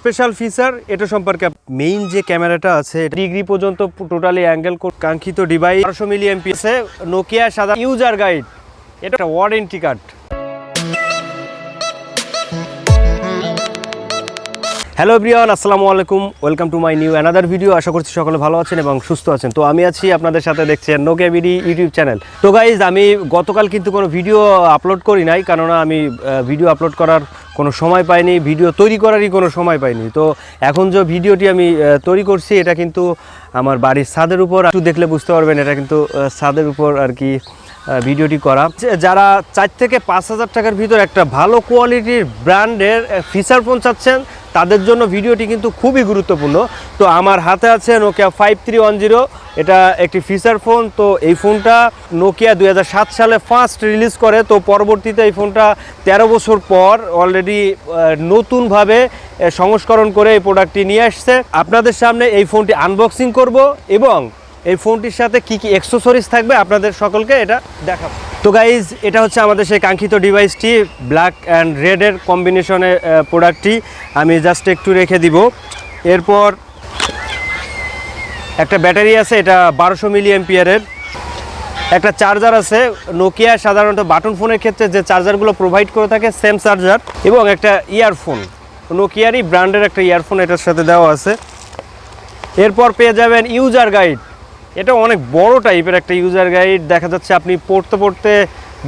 Special feature এটা সম্পর্কে main যে ক্যামেরাটা আছে ডিগ্রি পর্যন্ত টোটালি অ্যাঙ্গেল কাঙ্ক্ষিত ডিভাইস 1200 মিলি এমপিএস নোকিয়া সাদা ইউজার গাইড এটা ওয়ারেন্টি কার্ড। হ্যালো এভরিওয়ান, আসসালামু আলাইকুম, welcome to my new another video. আশা করছি সকলে ভালো আছেন এবং সুস্থ আছেন। তো আমি আছি আপনাদের সাথে, দেখছেন নোকিয়া বিডি ইউটিউব চ্যানেল। তো গাইজ, আমি গতকাল কিন্তু কোনো ভিডিও আপলোড করি নাই, কেননা আমি ভিডিও আপলোড করার কোনো সময় পাইনি, ভিডিও তৈরি করারই কোনো সময় পাইনি। তো এখন যে ভিডিওটি আমি তৈরি করছি এটা কিন্তু আমার বাড়ির ছাদের উপর, একটু দেখলে বুঝতে পারবেন এটা কিন্তু ছাদের উপর আর কি ভিডিওটি করা। যারা 4 থেকে 5,000 টাকার ভিতর একটা ভালো কোয়ালিটির ব্র্যান্ডের ফিচার ফোন চাচ্ছেন তাদের জন্য ভিডিওটি কিন্তু খুবই গুরুত্বপূর্ণ। তো আমার হাতে আছে নোকিয়া 5310, এটা একটি ফিচার ফোন। তো এই ফোনটা নোকিয়া 2007 সালে ফার্স্ট রিলিজ করে। তো পরবর্তীতে এই ফোনটা 13 বছর পর অলরেডি নতুনভাবে সংস্করণ করে এই প্রোডাক্টটি নিয়ে আসছে। আপনাদের সামনে এই ফোনটি আনবক্সিং করব এবং এই ফোনটির সাথে কি কি অ্যাক্সেসরিজ থাকবে আপনাদের সকলকে এটা দেখাবো। তো গাইজ, এটা হচ্ছে আমাদের সেই কাঙ্ক্ষিত ডিভাইসটি, ব্ল্যাক অ্যান্ড রেডের কম্বিনেশনে প্রোডাক্টটি আমি জাস্ট একটু রেখে দিব। এরপর একটা ব্যাটারি আছে, এটা 1200 মিলি এমপিয়ারের। একটা চার্জার আছে, নোকিয়া সাধারণত বাটন ফোনের ক্ষেত্রে যে চার্জারগুলো প্রোভাইড করে থাকে সেম চার্জার, এবং একটা ইয়ারফোন, নোকিয়ারই ব্র্যান্ডের একটা ইয়ারফোন এটার সাথে দেওয়া আছে। এরপর পেয়ে যাবেন ইউজার গাইড, এটা অনেক বড় টাইপের একটা ইউজার গাইড। দেখা যাচ্ছে আপনি পড়তে পড়তে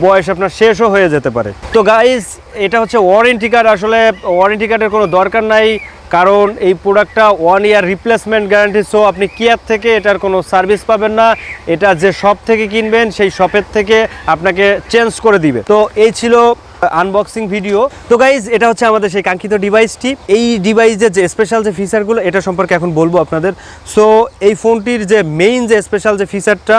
বয়স আপনার শেষও হয়ে যেতে পারে। তো গাইজ, এটা হচ্ছে ওয়ারেন্টি কার্ড। আসলে ওয়ারেন্টি কার্ডের কোনো দরকার নাই, কারণ এই প্রোডাক্টটা 1 ইয়ার রিপ্লেসমেন্ট গ্যারান্টি। সো আপনি কেয়ার থেকে এটার কোনো সার্ভিস পাবেন না, এটা যে শপ থেকে কিনবেন সেই শপের থেকে আপনাকে চেঞ্জ করে দিবে। তো এই ছিল আনবক্সিং ভিডিও। তো গাইজ, এটা হচ্ছে আমাদের সেই কাঙ্ক্ষিত ডিভাইসটি। এই ডিভাইসের যে স্পেশাল যে ফিচারগুলো এটা সম্পর্কে এখন বলবো আপনাদের। সো এই ফোনটির যে মেইন যে স্পেশাল যে ফিচারটা,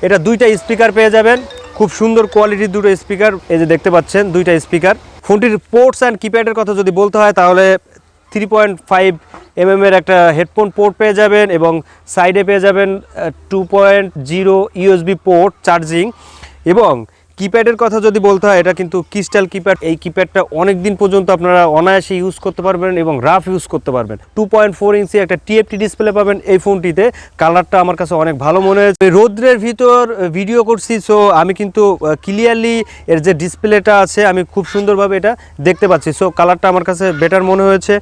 এটা 2টা স্পিকার পেয়ে যাবেন, খুব সুন্দর কোয়ালিটির 2টো স্পিকার, এই যে দেখতে পাচ্ছেন 2টা স্পিকার। ফোনটির পোর্টস অ্যান্ড কিপ্যাডের কথা যদি বলতে হয় তাহলে 3.5 mm এর একটা হেডফোন পোর্ট পেয়ে যাবেন এবং সাইডে পেয়ে যাবেন 2.0 ইউএসবি পোর্ট চার্জিং। এবং কিপ্যাডের কথা যদি বলতে হয়, এটা কিন্তু ক্রিস্টাল কিপ্যাড। এই কিপ্যাডটা অনেক দিন পর্যন্ত আপনারা অনায়াসে ইউজ করতে পারবেন এবং রাফ ইউজ করতে পারবেন। 2.4 ইঞ্চি একটা টিএফটি ডিসপ্লে পাবেন এই ফোনটিতে। কালারটা আমার কাছে অনেক ভালো মনে হয়েছে। রোদ্রের ভিতর ভিডিও করছি, সো আমি কিন্তু ক্লিয়ারলি এর যে ডিসপ্লেটা আছে আমি খুব সুন্দরভাবে এটা দেখতে পাচ্ছি। সো কালারটা আমার কাছে বেটার মনে হয়েছে।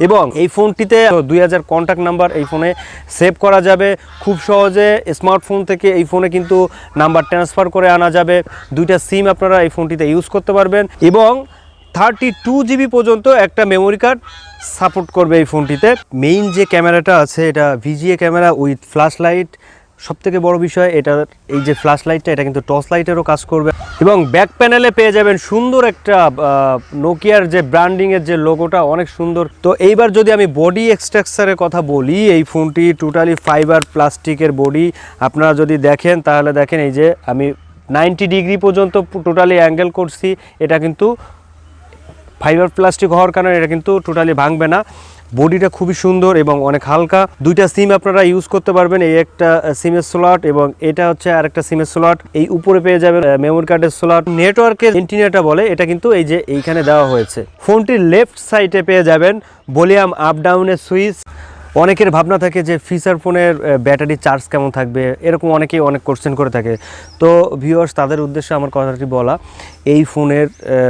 এবং এই ফোনটিতে 2000 কন্ট্যাক্ট নাম্বার এই ফোনে সেভ করা যাবে খুব সহজে। স্মার্টফোন থেকে এই ফোনে কিন্তু নাম্বার ট্রান্সফার করে আনা যাবে। 2টা সিম আপনারা এই ফোনটিতে ইউজ করতে পারবেন এবং 32 জিবি পর্যন্ত একটা মেমোরি কার্ড সাপোর্ট করবে এই ফোনটিতে। মেইন যে ক্যামেরাটা আছে এটা VGA camera with flash light. সবথেকে বড় বিষয় এটা, এই যে ফ্ল্যাশ লাইটটা এটা কিন্তু টর্চ লাইটেরও কাজ করবে। এবং ব্যাক প্যানেলে পেয়ে যাবেন সুন্দর একটা নোকিয়ার যে ব্র্যান্ডিংয়ের যে লোগোটা, অনেক সুন্দর। তো এইবার যদি আমি বডি স্ট্রাকচারের কথা বলি, এই ফোনটি টোটালি ফাইবার প্লাস্টিকের বডি। আপনারা যদি দেখেন তাহলে দেখেন, এই যে আমি 90 ডিগ্রি পর্যন্ত টোটালি অ্যাঙ্গেল করছি, এটা কিন্তু ফাইবার প্লাস্টিক হওয়ার কারণে এটা কিন্তু টোটালি ভাঙবে না। বডিটা খুবই সুন্দর এবং অনেক হালকা। 2টা সিম আপনারা ইউজ করতে পারবেন, এই একটা সিমের স্লট এবং এটা হচ্ছে আরেকটা সিমের স্লট। এই উপরে পেয়ে যাবেন মেমোরি কার্ডের স্লট। নেটওয়ার্কের এন্টিনাটা বলে, এটা কিন্তু এই যে এইখানে দেওয়া হয়েছে। ফোনটির লেফট সাইডে পেয়ে যাবেন ভলিউম আপ ডাউনের সুইচ। অনেকের ভাবনা থাকে যে ফিচার ফোনের ব্যাটারি চার্জ কেমন থাকবে, এরকম অনেকেই অনেক কোশ্চেন করে থাকে। তো ভিউয়ার্স, তাদের উদ্দেশ্যে আমার কথাটি বলা, এই ফোনের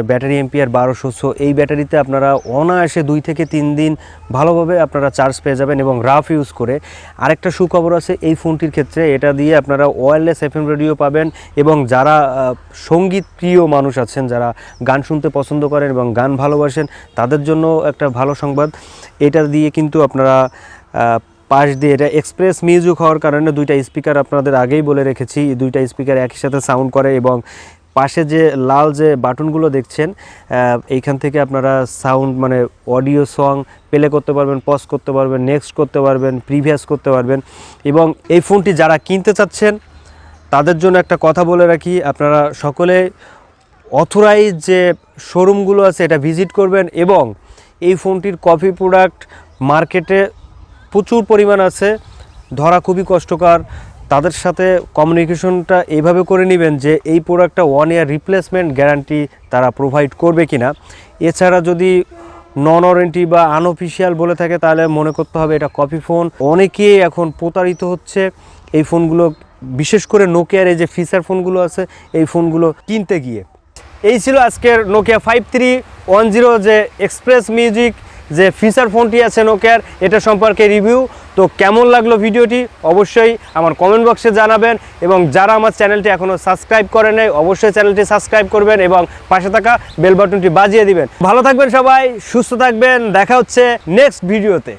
ব্যাটারি এমপিআর 1200। সো এই ব্যাটারিতে আপনারা অনায়াসে 2 থেকে 3 দিন ভালোভাবে আপনারা চার্জ পেয়ে যাবেন এবং রাফ ইউজ করে। আরেকটা সুখবর আছে এই ফোনটির ক্ষেত্রে, এটা দিয়ে আপনারা ওয়্যারলেস এফএম রেডিও পাবেন। এবং যারা সঙ্গীত প্রিয় মানুষ আছেন, যারা গান শুনতে পছন্দ করেন এবং গান ভালোবাসেন, তাদের জন্য একটা ভালো সংবাদ। এটা দিয়ে কিন্তু আপনারা পাশ দিয়ে, এটা এক্সপ্রেস মিউজিক হওয়ার কারণে 2টা স্পিকার আপনাদের আগেই বলে রেখেছি, 2টা স্পিকার একই সাথে সাউন্ড করে। এবং পাশে যে লাল যে বাটনগুলো দেখছেন, এইখান থেকে আপনারা সাউন্ড মানে অডিও সং প্লে করতে পারবেন, পজ করতে পারবেন, নেক্সট করতে পারবেন, প্রিভিয়াস করতে পারবেন। এবং এই ফোনটি যারা কিনতে চাচ্ছেন তাদের জন্য একটা কথা বলে রাখি, আপনারা সকলে অথরাইজ যে শোরুমগুলো আছে এটা ভিজিট করবেন। এবং এই ফোনটির কপি প্রোডাক্ট মার্কেটে প্রচুর পরিমাণ আছে, ধরা খুবই কষ্টকর। তাদের সাথে কমিউনিকেশনটা এইভাবে করে নেবেন যে এই প্রোডাক্টটা 1 ইয়ার রিপ্লেসমেন্ট গ্যারান্টি তারা প্রোভাইড করবে কিনা। এছাড়া যদি নন ওয়ারেন্টি বা আনঅফিসিয়াল বলে থাকে তাহলে মনে করতে হবে এটা কপি ফোন। অনেকেই এখন প্রতারিত হচ্ছে এই ফোনগুলো, বিশেষ করে নোকিয়ার এই যে ফিচার ফোনগুলো আছে এই ফোনগুলো কিনতে গিয়ে। এই ছিল আজকের নোকিয়া 5310 যে এক্সপ্রেস মিউজিক যে ফিচার ফোনটি আছে নোকিয়ার, এটা সম্পর্কে রিভিউ। তো কেমন লাগলো ভিডিওটি অবশ্যই আমার কমেন্ট বক্সে জানাবেন, এবং যারা আমার চ্যানেলটি এখনও সাবস্ক্রাইব করে নেয় অবশ্যই চ্যানেলটি সাবস্ক্রাইব করবেন এবং পাশে থাকা বেল বাটনটি বাজিয়ে দিবেন। ভালো থাকবেন সবাই, সুস্থ থাকবেন, দেখা হচ্ছে নেক্সট ভিডিওতে।